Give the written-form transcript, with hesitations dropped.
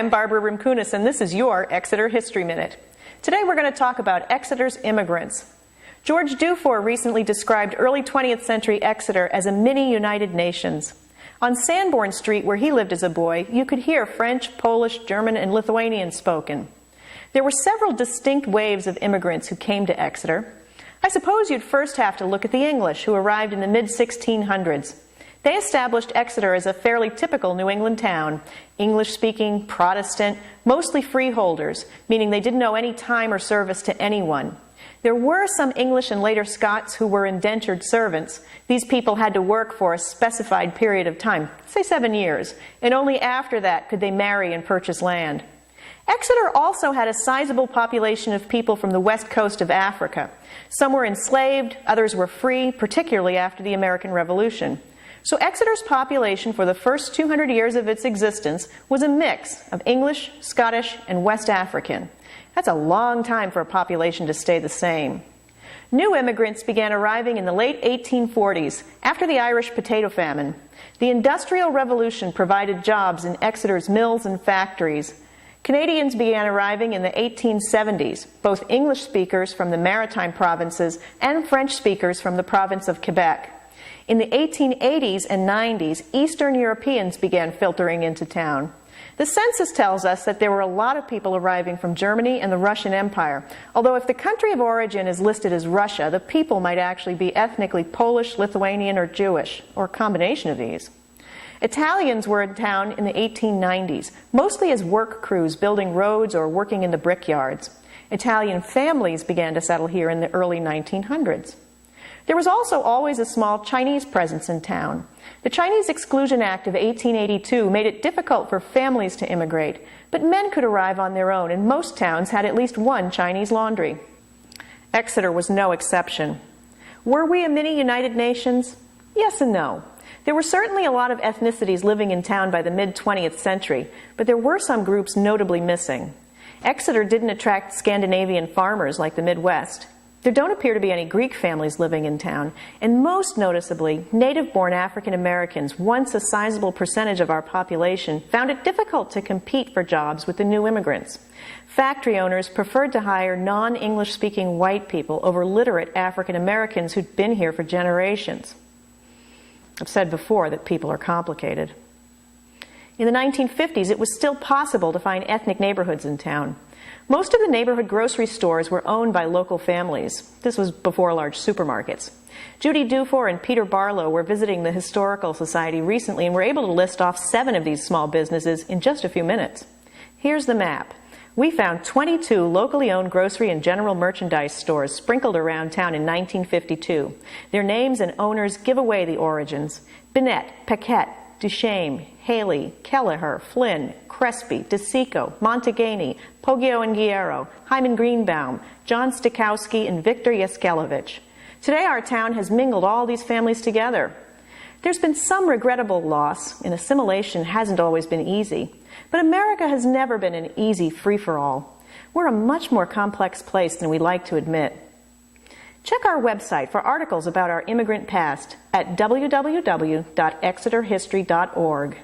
I'm Barbara Rimkunis, and this is your Exeter History Minute. Today we're going to talk about Exeter's immigrants. George Dufour recently described early 20th century Exeter as a mini United Nations. On Sanborn Street, where he lived as a boy, you could hear French, Polish, German, and Lithuanian spoken. There were several distinct waves of immigrants who came to Exeter. I suppose you'd first have to look at the English, who arrived in the mid-1600s. They established Exeter as a fairly typical New England town, English-speaking, Protestant, mostly freeholders, meaning they didn't owe any time or service to anyone. There were some English and later Scots who were indentured servants. These people had to work for a specified period of time, say 7 years, and only after that could they marry and purchase land. Exeter also had a sizable population of people from the west coast of Africa. Some were enslaved, others were free, particularly after the American Revolution. So Exeter's population for the first 200 years of its existence was a mix of English, Scottish, and West African. That's a long time for a population to stay the same. New immigrants began arriving in the late 1840s, after the Irish potato famine. The Industrial Revolution provided jobs in Exeter's mills and factories. Canadians began arriving in the 1870s, both English speakers from the maritime provinces and French speakers from the province of Quebec. In the 1880s and 90s, Eastern Europeans began filtering into town. The census tells us that there were a lot of people arriving from Germany and the Russian Empire, although if the country of origin is listed as Russia, the people might actually be ethnically Polish, Lithuanian, or Jewish, or a combination of these. Italians were in town in the 1890s, mostly as work crews building roads or working in the brickyards. Italian families began to settle here in the early 1900s. There was also always a small Chinese presence in town. The Chinese Exclusion Act of 1882 made it difficult for families to immigrate, but men could arrive on their own, and most towns had at least one Chinese laundry. Exeter was no exception. Were we a mini United Nations? Yes and no. There were certainly a lot of ethnicities living in town by the mid-20th century, but there were some groups notably missing. Exeter didn't attract Scandinavian farmers like the Midwest. There don't appear to be any Greek families living in town, and most noticeably, native-born African Americans, once a sizable percentage of our population, found it difficult to compete for jobs with the new immigrants. Factory owners preferred to hire non-English speaking white people over literate African Americans who'd been here for generations. I've said before that people are complicated. In the 1950s, it was still possible to find ethnic neighborhoods in town. Most of the neighborhood grocery stores were owned by local families. This was before large supermarkets. Judy Dufour and Peter Barlow were visiting the Historical Society recently and were able to list off 7 of these small businesses in just a few minutes. Here's the map. We found 22 locally owned grocery and general merchandise stores sprinkled around town in 1952. Their names and owners give away the origins. Binet, Paquette, Duchesne, Haley, Kelleher, Flynn, Crespi, DeSico, Montegani, Poggio and Guerrero, Hyman Greenbaum, John Stikowski, and Victor Yaskelevich. Today our town has mingled all these families together. There's been some regrettable loss, and assimilation hasn't always been easy. But America has never been an easy free-for-all. We're a much more complex place than we like to admit. Check our website for articles about our immigrant past at www.exeterhistory.org.